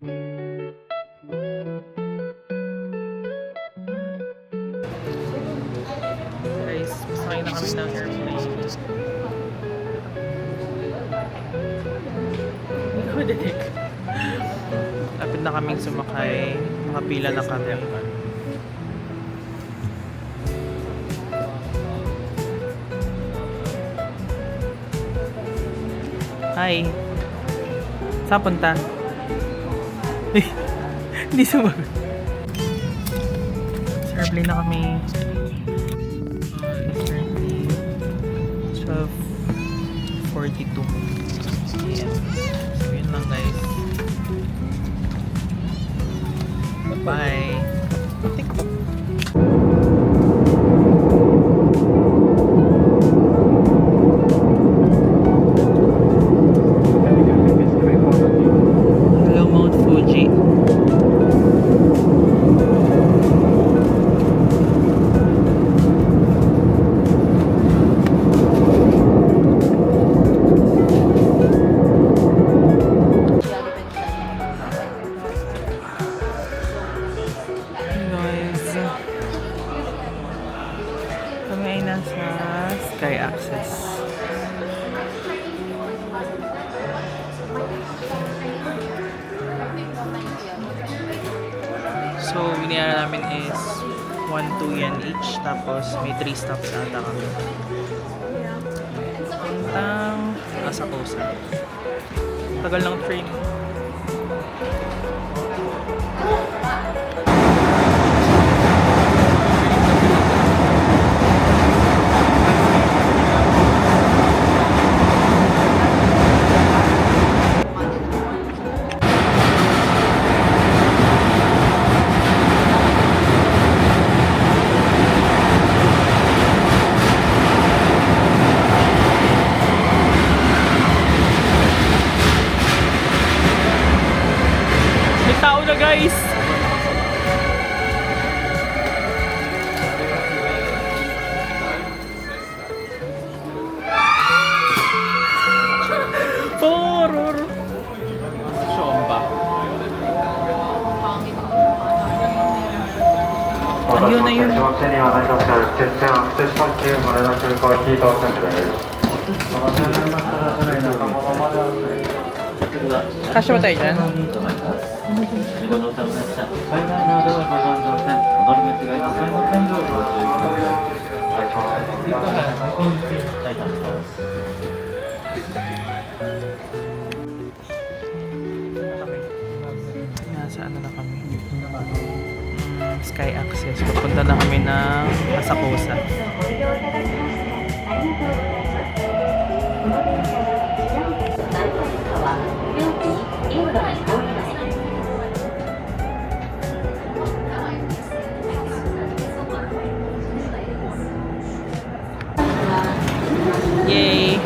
Guys, masakay na kami ng airplane. Hindi ko dinig. Lapit na kaming sumakay. Nakapila na kami. Hi. Saan punta? Hindi sumagot. Sa airplane na kami. It's currently 12:42. Yeah. So yun lang guys. Bye. TikTok. Hello Mount Fuji. Kami ay nasa Sky Access. So, binayaran namin is 1-2 yen each. Tapos, may 3 stops ata kami. Puntang Asakusa. Tagal ng train. May tao na guys! Poror! Shomba. Ayun, ayun. Kasya ba tayo dyan? Nasa ano na kami? Sky Access. Pupunta na kami ng Asakusa. Yay!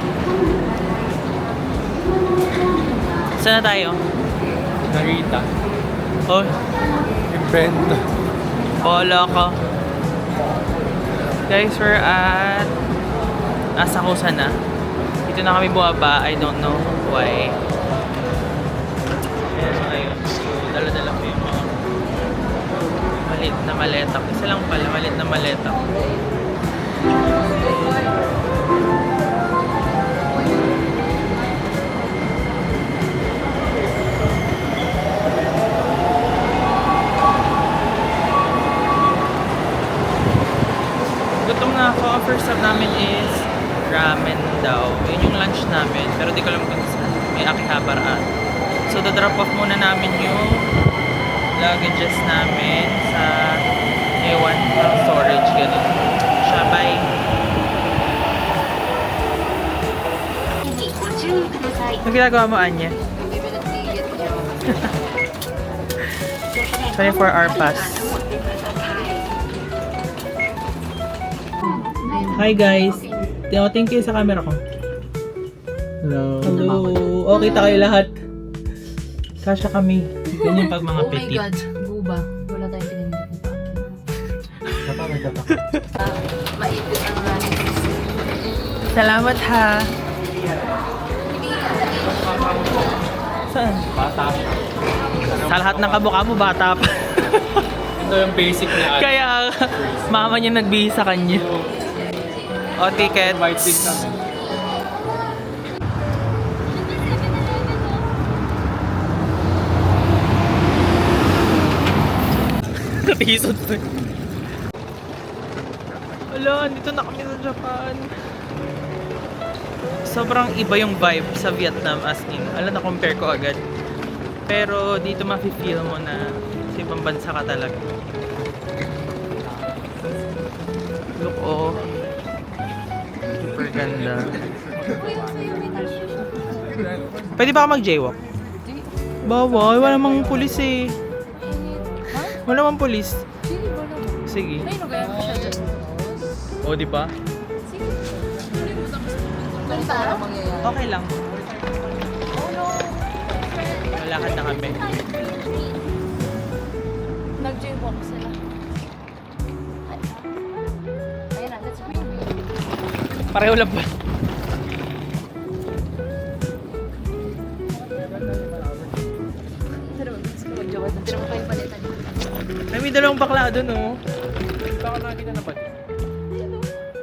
Saan na tayo? Narita. Oh, Event. bola ko. Guys, we're at Asakusa na. Dito na kami bumaba. I don't know why. Ayan, ayun. So, dala-dala ko yung mga maliit na maleta. Isa lang pala, maliit na maleta. Gutom na ako. Ang first stop namin is ramen daw. Yun yung lunch namin. Pero di ko alam kung saan. May Akihabara. So, drop off muna namin yung luggages namin sa ewan ng storage. Ganun. Siya, bye! Ano ginagawa mo, Anya? 24-hour pass. Hi guys! Thank you sa camera ko. Hello. Hello! Oh, kita kayo lahat. Kasya kami. Ganyan pag mga Oh my petit. God, buba. Wala tayong pinindot na maipit ang running. Salamat ha! Saan? Bata. Sa Sa lahat ng kamukha mo, bata pa. Ito yung basic na Kaya mama niya nagbihis sa kanya. O, ticket. White din kami. Natisod pa. Wala, dito na kami sa Japan. Sobrang iba yung vibe sa Vietnam as in. Alam na compare ko agad. Pero dito mafe-feel mo na sa ibang bansa ka talaga. Look, oh. Super ganda. Pwede ba ka mag-jaywalk? Bawal, wala namang pulis eh. Wala namang pulis. Sige. Ay, no, kaya mo siya dyan. O, di ba? Okay lang. Malakad na kami. Nag-jaywalk sila. Ayun na, that's green. Pareho lang ba? Pero, gusto ko mag-jaywalk. Pero mo kayong palitan. Ay, may dalawang bakla doon, oh. Baka nakita na ba?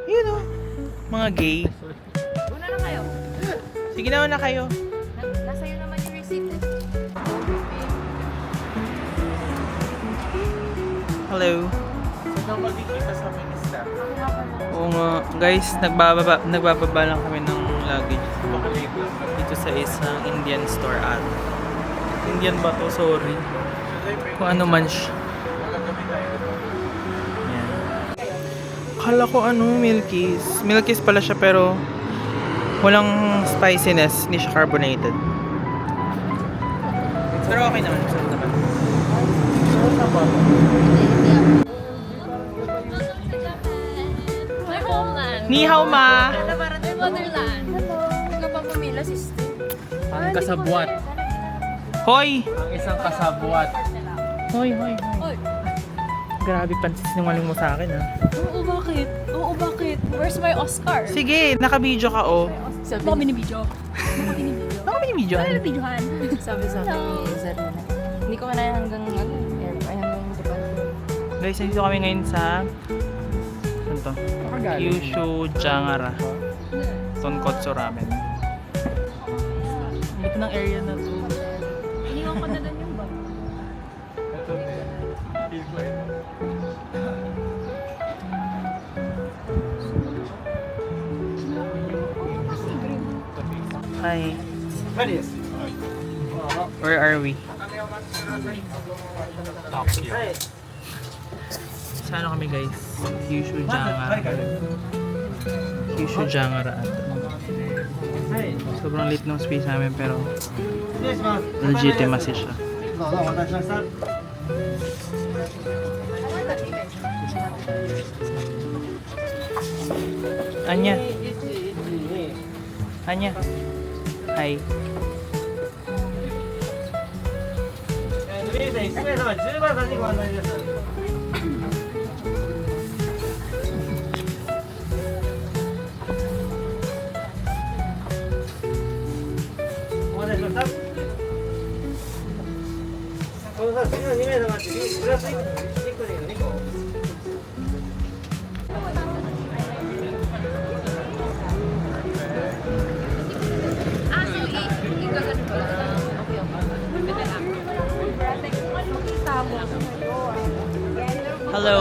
Yun, oh. Mga gay. Una na kayo. Sige na kayo. Nasa iyo naman yung receipt eh. Hello. So normally kita sa amin is that. Oo nga. Guys, nagbababa lang kami ng luggage. Dito sa isang Indian store at. Indian ba to? Sorry. Kung ano man siya. Yan. Akala ko Milky's. Milky's pala siya pero walang spiciness. Hindi siya carbonated. Pero okay naman. Sarap naman. My homeland. Ni hao ma! My motherland. Ikaw pa pamila, sister. Ang kasabwat. Hoy! Ang isang kasabwat. Hoy! Oy. Grabe pansis sinungaling mo sa akin ha. Oo, bakit? Where's my Oscar? Sige, naka-video ka oh. Sabi ni video. Baka may video. Videohan. Sabi ni Zarina. Hindi ko na hanggang hanggang Japan. Guys, nandito kami ngayon sa ano to? Kyushu Jangara. Tonkotsu Ramen. Ito ng area na to. Iniwan ko na doon yung bag. Ito feel ko ito. Hi. Where are we? Sa ano kami guys? Kyushu Jangara. Kyushu Jangara ata. Sobrang lit ng space namin pero legitimacy siya. Anya. Anya. Hi. So, i-gagano ko lang. Okay. Pwede lang. Makita mo. Hello.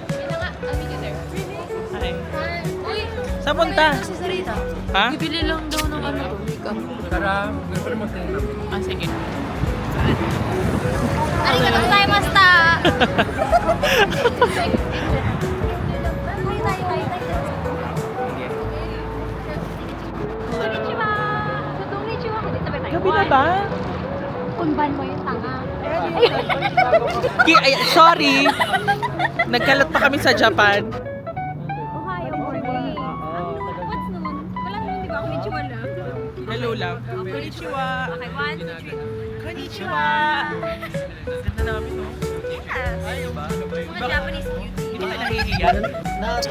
Yun na nga, I'll meet you there. Hi. Uy! Saan punta? Si Sarita. Ha? Bibili lang daw ng makeup. Tara, mag-promote din namin. Ah, sige. Arigatou gozaimashita! Konnichiwa! Konnichiwa! Gabi na ba? Kunban mo yung tanga. Ay, sorry. Nagkalat pa kami sa Japan. Ohio morning. What's nun? Wala nun, di ba? Konnichiwa lang. Hello lang. Konnichiwa. Okay, 1, 2, 3. Konnichiwa. Ganda namin, no? Yes. Mga Japanese beauty. Hindi ba nahihiya?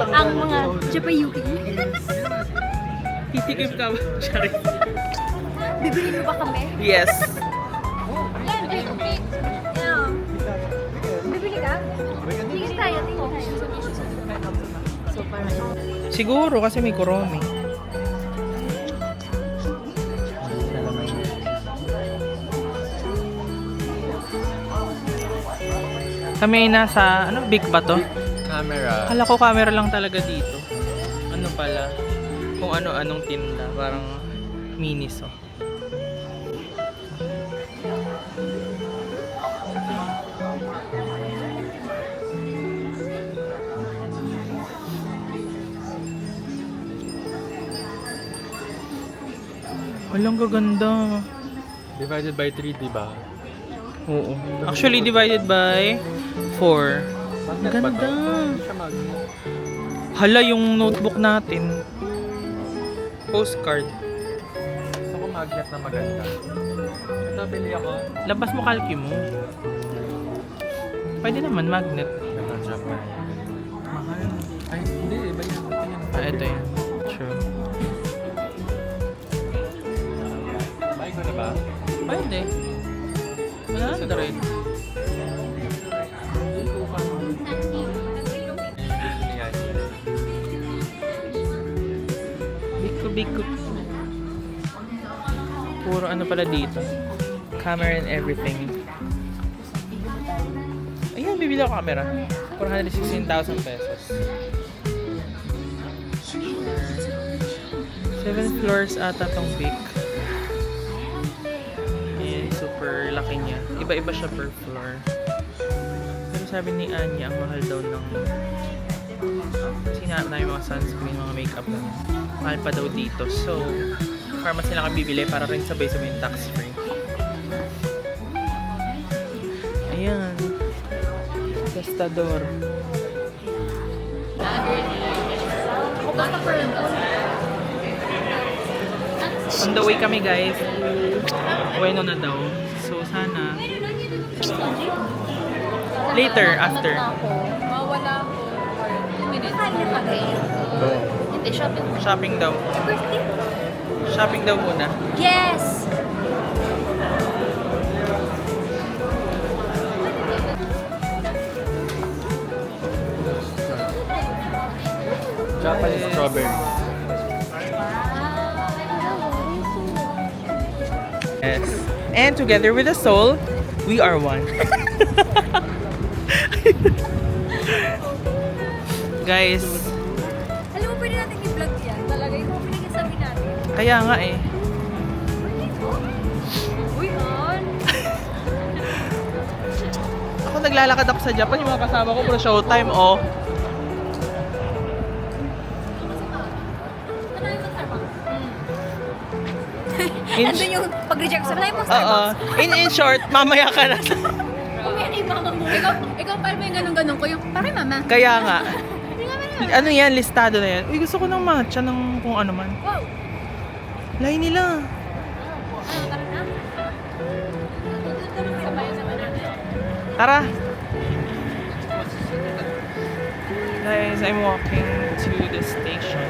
Ang mga Japayuki. Titikim ka ba? Sorry. Bibili mo ba kami? Yes. Bibili ka? Tingin tayo, tingin tayo. So, parang Siguro kasi may kuromi. Kami ay nasa, big ba to? Camera. Kala ko camera lang talaga dito. Ano pala? Kung ano-anong tinda. Parang minis, oh. Walang gaganda. Divided by 3, di ba? Oo. Actually, divided by 4. Magnet ba to? Ganda. Hindi siya magnet. Hala, yung notebook natin. Postcard. Gusto ko magnet na maganda. Ito, bili ako. Labas mo kalki mo. Pwede naman magnet. Ganun siya pa. Mahal. Ay, hindi. Iba yan. Ito yan. Ito yan. True. Buy ko na ba? Pwede. Wala na rin. Ayan. Biko. Puro ano pala dito. Camera and everything. Ayan, bibili ako camera. 416,000 pesos. 7 floors ata tong big. Ayan, super laki niya. Iba-iba siya per floor. Pero sabi ni Anya, ang mahal daw ng kasi hinahanap namin mga sunscreen, mga makeup na yan. Mahal pa daw dito. So, pharmacy lang kami bibili para rin sabay-sabay yung tax free. Ayan. Gastador. On the way kami guys. Ueno na daw. So, sana later, after. mawala ako. 2 minutes. Kaya ka kayo. Hindi, shopping. Shopping daw. Birthday? Shopping daw muna. Yes! Japanese strawberry. Yes. And together with the soul, we are one. Guys, Alam mo, pwede natin i-vlog yan. Talaga, yung mga pinagsasabi natin. kaya nga eh. Uy, on! Ako naglalakad ako sa Japan, yung mga kasama ko puro showtime, oh. Ano yung Starbucks? In, Andun yung pag-reject sa tayo mo Oo. Starbucks. In short, mamaya ka na. Umiyak yung mama mo. Ikaw parang may ganun-ganun ko. Yung parang mama. Kaya nga. Ano yan, listado na yan. Uy, gusto ko ng matcha ng kung ano man. Wow! Lahi nila. Ano, tara na? Sabay-sabay natin. Tara. Guys, I'm walking to the station.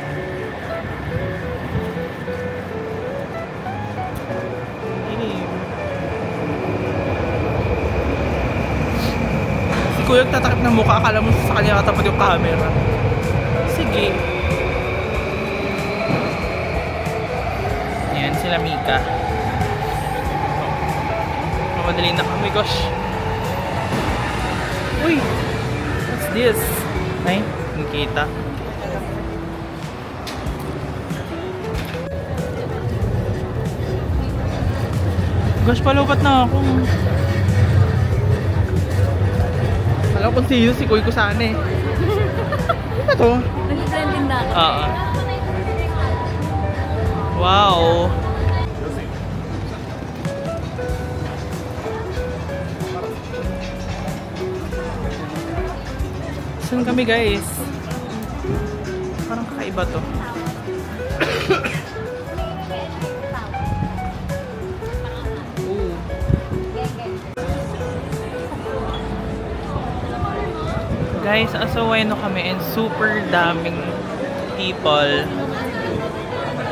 Si Kuya tatakip ng mukha, akala mo sa kanya katapat yung camera. Sige. Yan, sila Mika. Mamadali na kami, gosh. Uy! What's this? Ay, nakita. Gosh, palupat na ako. Alam ko si Kuy ko sana eh. Ano ba to? Nag-trending na. Oo. Wow. Saan kami guys? Parang kakaiba to. Ooh. Guys, Asaweno kami and super daming people.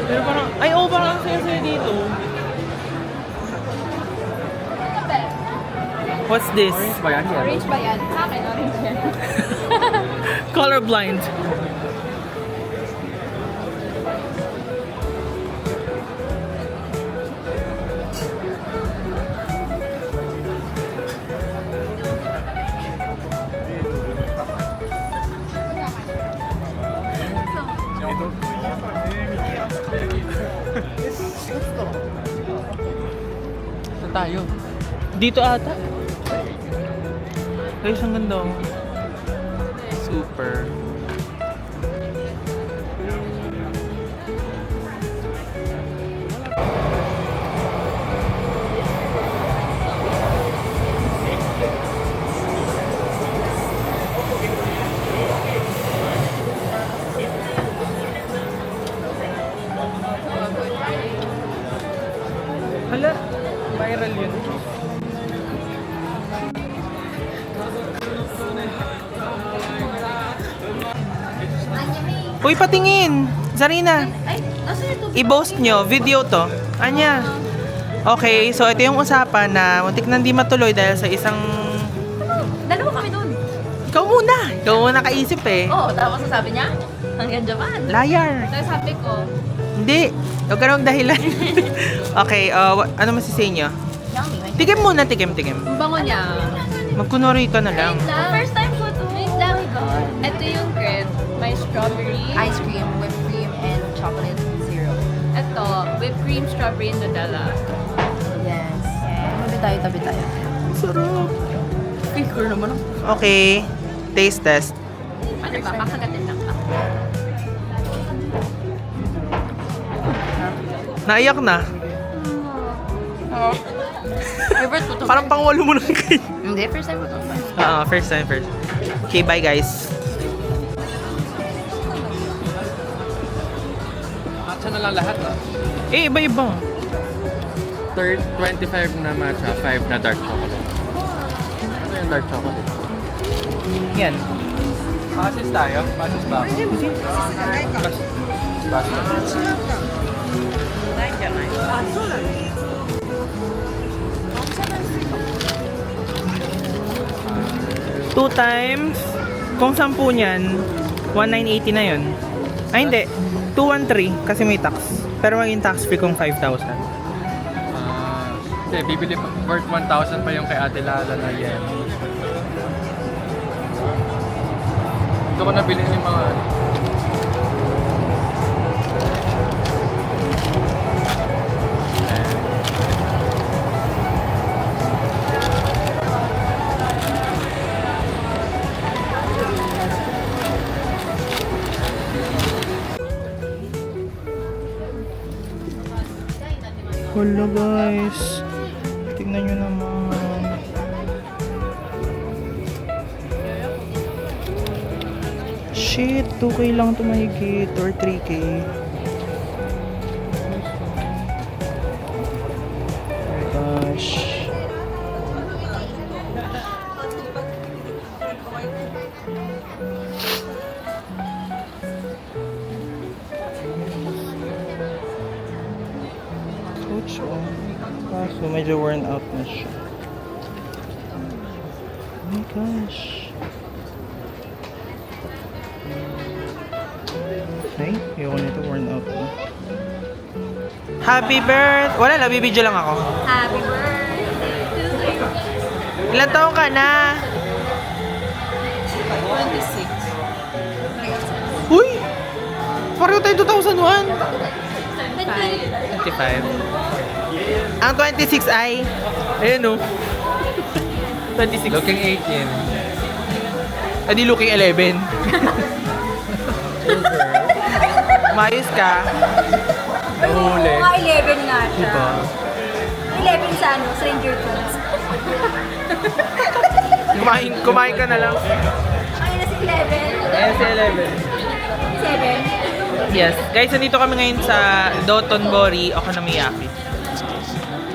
Pero parang, ay oh, parang ang saya-saya dito. What's this? Orange ba yan? Yellow? Orange ba yan? Sa akin, orange yan. Colorblind. Saan tayo? Dito ata. Guys, ang ganda oh. Super. Hala, viral yun. Uy, patingin! Zarina, Ay, nasa ito. i-boast nyo, video to. Anya? Okay, so ito yung usapan na muntik na hindi matuloy dahil sa isang... Dalawa kami dun. Ikaw muna! Ikaw muna kaisip eh. Oo, tapos sabi niya, hanggang Japan. Liar! Tapos sabi ko, Hindi! Huwag ka na magdahilan. Okay, ano masisay nyo? yummy. Tikim muna, tikim. Ang bango niya. Magkunwari ka na lang. First time ko to. Wait lang. Ito yung crepe. May strawberry. Ice cream, whipped cream, and chocolate syrup. Ito, whipped cream, strawberry, and Nutella. Yes. Tabi tayo. Sarap. Speaker naman ako. Okay, taste test. Ano ba? Kakagatin lang pa. Naiyak na. Favorite ko to. Parang pangwalo mo lang kayo. Hindi, first time ko to. First time. Okay, bye guys. Matcha na lang lahat ah. Eh, iba-iba. Third, 25 na matcha, 5 na dark chocolate. Ano yung dark chocolate? Yan. Passes tayo? Passes ba ako? Passes. Two times, kung 10 niyan, 1,980 na yun. Ay, hindi. 213 kasi may tax. Pero maging tax free kung 5,000. Hindi, bibili pa, worth 1,000 pa yung kay Ate Lala na yen. Ito ko nabili yung mga Hello guys. Tingnan nyo naman. Shit, 2K lang ito mahigit or 3K. Oh my gosh. Coach, oh. Kaso medyo worn out na siya. Oh my gosh. Ay, ayoko nito, worn out na. Happy birthday! Wala lang, bibidyo lang ako. Happy birthday to you. Ilan taong ka na? 26. Uy! Pareho tayo 2001. 25. 25. Ang 26 ay... Ayun o. 26. looking 18. Adi looking 11. Mayos ka. Nahuli. Oo nga, 11 nga siya. Diba? 11 sa ano, Stranger Things. Kumain ka na lang. Ay, na si 11. Ayan si 7. 11. Yes. Guys, nandito kami ngayon sa Dotonbori, Okonomiyaki.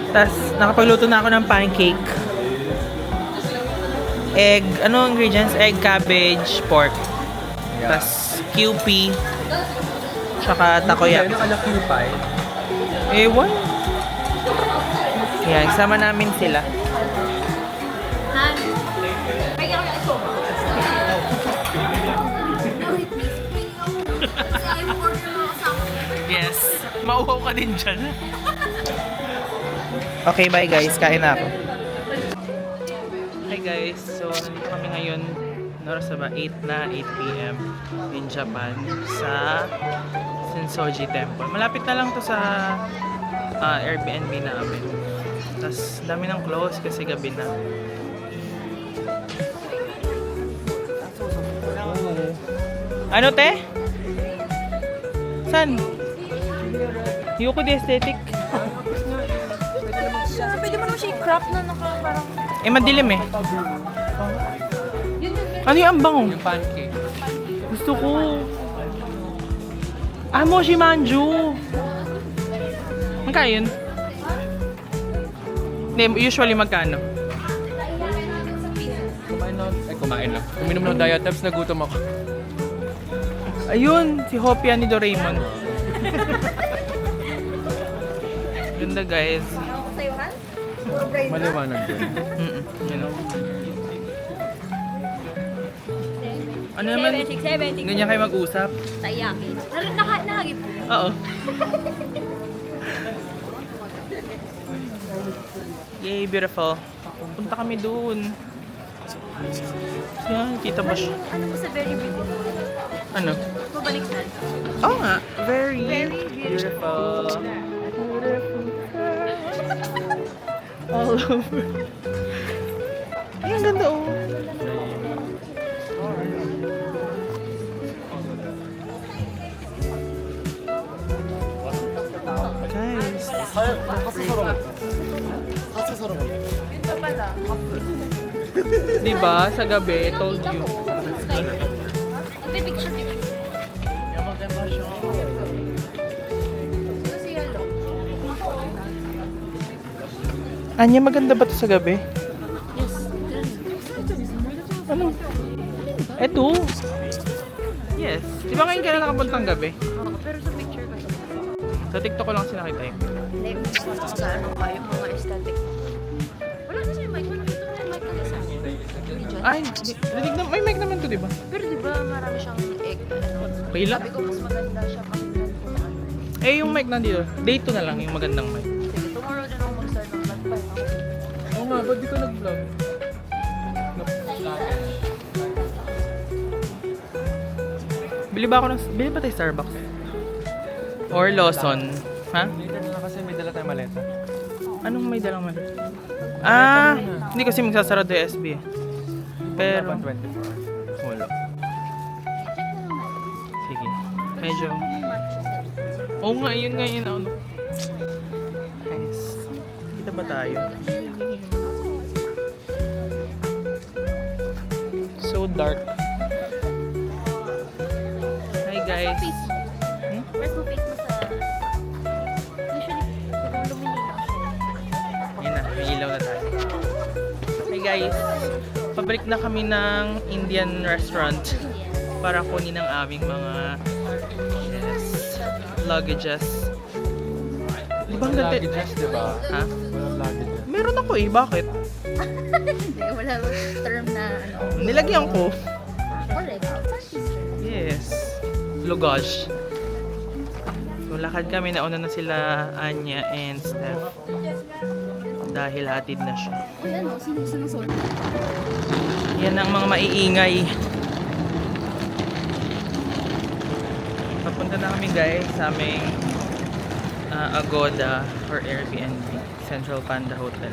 Tapos, nakapagluto na ako ng pancake. Egg, ano ingredients? Egg, cabbage, pork. Tapos, QP. Tsaka takoyaki. Ano ka pie? Ewan. Yan, sama namin sila. Han. Kaya ako yung iso. Yes. Mauhaw ka din dyan. Okay, bye guys. Kain na ako. Hi guys. So, nandito kami ngayon. Oras na ba? 8 na, 8 p.m. in Japan sa Sensoji Temple. Malapit na lang to sa Airbnb namin. Tapos, dami ng close kasi gabi na. Ano te? San? Yuko the aesthetic. Pwede mo naman siya i-crop na parang... Eh, madilim eh. Ano yung ambang? Yung pancake. Gusto ko. Moshi Manju. Magkano yun? Hindi, usually magkano? Kumain lang. Uminom ng Diatabs, nagutom ako. Ayun, si Hopia ni Doraemon. Ganda guys. Sa'yo, Han? Maliwanag din. You know? Ano naman? 7, 6, 7, 6. Ganyan kayo mag-usap? Taiyaki. Nahagip po. Oo. Yay, beautiful. Punta kami dun. Yan, kita ba siya? Ano mo sa very beautiful? Ano? Mabaliktad. Oo nga, very, Very beautiful. All over. Ay, ang ganda oh. Guys. Diba, sa gabi, I told you. Picture. Anya, maganda ba to sa gabi? Yes. Ano? Eto. Yes. Di ba ngayon ka na nakapuntang gabi? Pero sa picture kasi. Sa TikTok ko lang sinakita yun. Like, sa ano pa yung mga aesthetic. Wala kasi yung mic. Wala dito na yung mic kasi sa akin. Ay, rinig na, may mic naman to, di ba? Pero di ba marami siyang egg? Pila? Sabi ko mas maganda siya pakinggan kung ano. Eh, yung mic nandito. Day 2 na lang yung magandang mic. Sige, tomorrow din ako mag-start ng vlog pa. Oo nga, ba't di ka nag-vlog? Bili ba ako ng... Bili ba tayo Starbucks? Or Lawson? Ha? Later na lang kasi may dala tayong maleta. Anong may dalang man? Hindi kasi magsasarado yung SB eh. Pero... 24. Wala. Sige. Medyo... Oo nga, yun nga yun. Ano? Nice. Kita ba tayo? So dark. Hi guys. Press mo face mo sa... Usually, yung lumininaw siya. Ayun na, may ilaw na tayo. Hi guys. Pabalik na kami ng Indian restaurant para kunin ang aming mga luggages. Di ba ang ganda? Luggages, di ba? Ha? Walang luggages. Meron ako eh, bakit? Hindi, wala term na ano. Nilagyan ko. Correct. Yes. Luggage. So, lakad kami. Nauna na sila Anya and Steph. Dahil hatid na siya. Uy, ano? Sinusunod. Yan ang mga maiingay. Papunta na kami guys sa aming Agoda or Airbnb. Central Panda Hotel.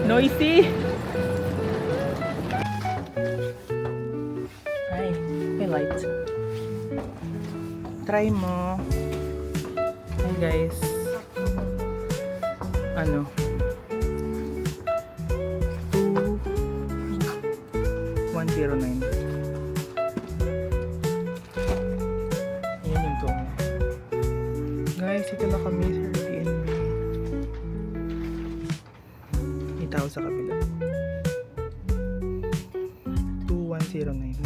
Noisy! Hi, may light. Try mo. Hi guys. Ano? 2109. Ayan yung tono. Guys, ito na kami sa Airbnb. May tao sa kabila. 2109.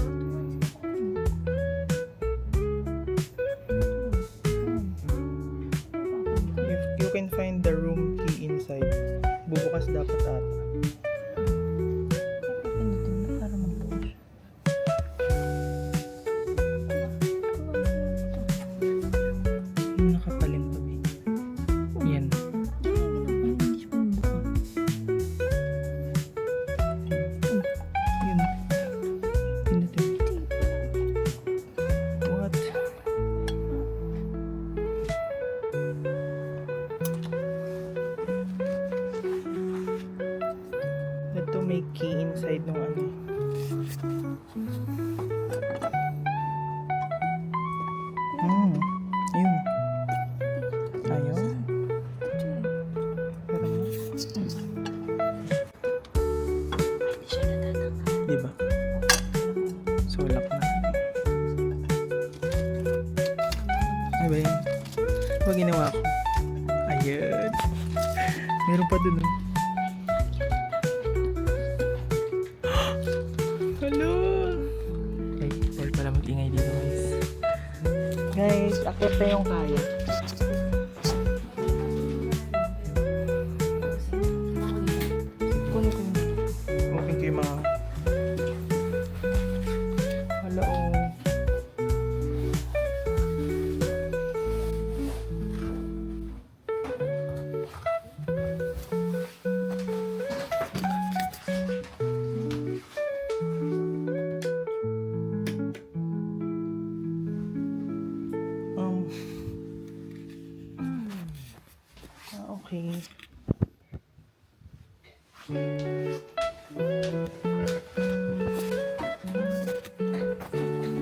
bukas dapat ata. Para magbuo siya. Nakapalim to eh. Yan. Hindi siya mabuo. Yun. Pinutin. What? Ito may key inside nung ano. Yun. Ayaw. Pero diba? Sulak na. Ano ba yun? Ano ginawa ko? Ayun. Meron pa dun. Hello! Ay, dahil pala mag-ingay dito guys. Guys, akit na yung kaya. Kunin ko yun. Open ko yung mga... Hello. Okay.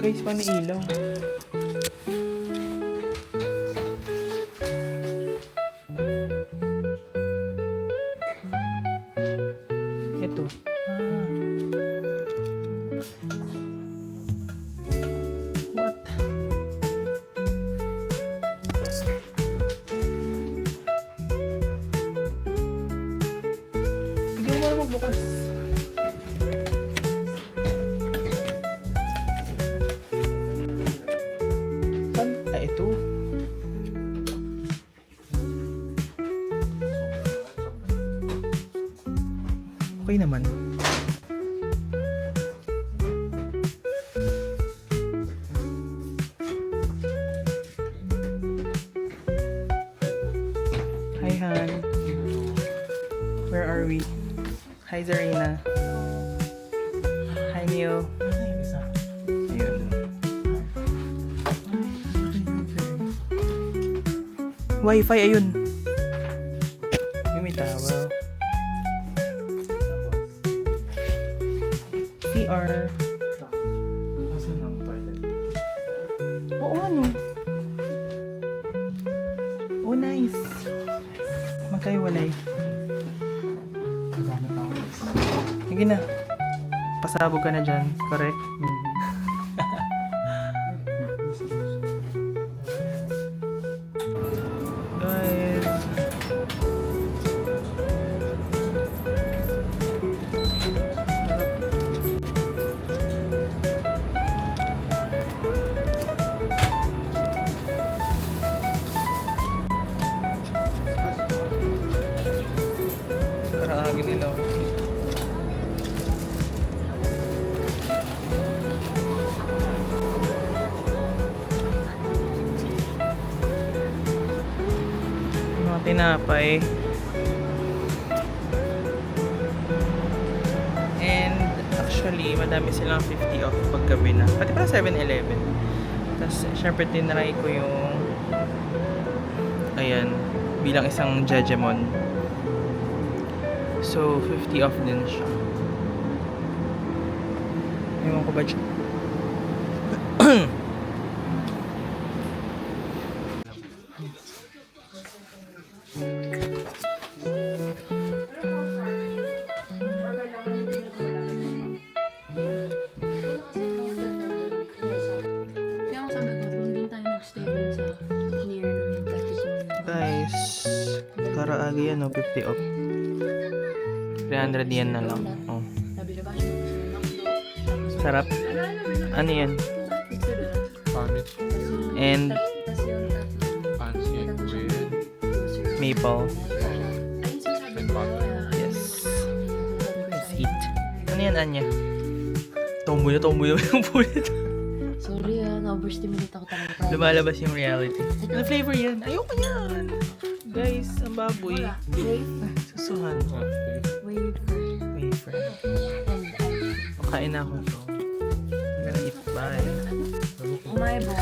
Guys, paano ilaw? Ito. What? Ikaw mo magbukas. Ito. Okay naman. Hi, Han. Where are we? Hi, Zarina. Hi, Neil. Ayun. Wi-Fi, ayun. May towel. CR. Oo, ano? Oh, nice. Magkaiwalay. Sige na. Pasabog ka na dyan. Correct? Guys. Karaagi nila. Mga tinapay. And actually, madami silang 50 off paggabi na. Pati pala 7-Eleven. Tapos, syempre, tinry ko yung ayan, bilang isang Jejemon. So, 50 off din siya. Ewan ko ba siya? Kaya ako sabi ko, doon tayo nag-stay dun sa near ng Katipunan. Guys, karaagi yan, no? 50 off. 300 yen na lang. Oh. Sabi na ba siya? Sarap. Ano yan? Parmit. And Pancit with maple. and butter. Yes. Ano yan, Anya? Tomboy na yung pulit. Sorry na-overstimulate ako talaga. Lumalabas yung reality. Ano flavor yan? Ayoko yan! Guys, ang baboy. Susuhan. Wafer. Wafer. And ice. Kain na ako to. I'm gonna eat. Bye. Umaibo.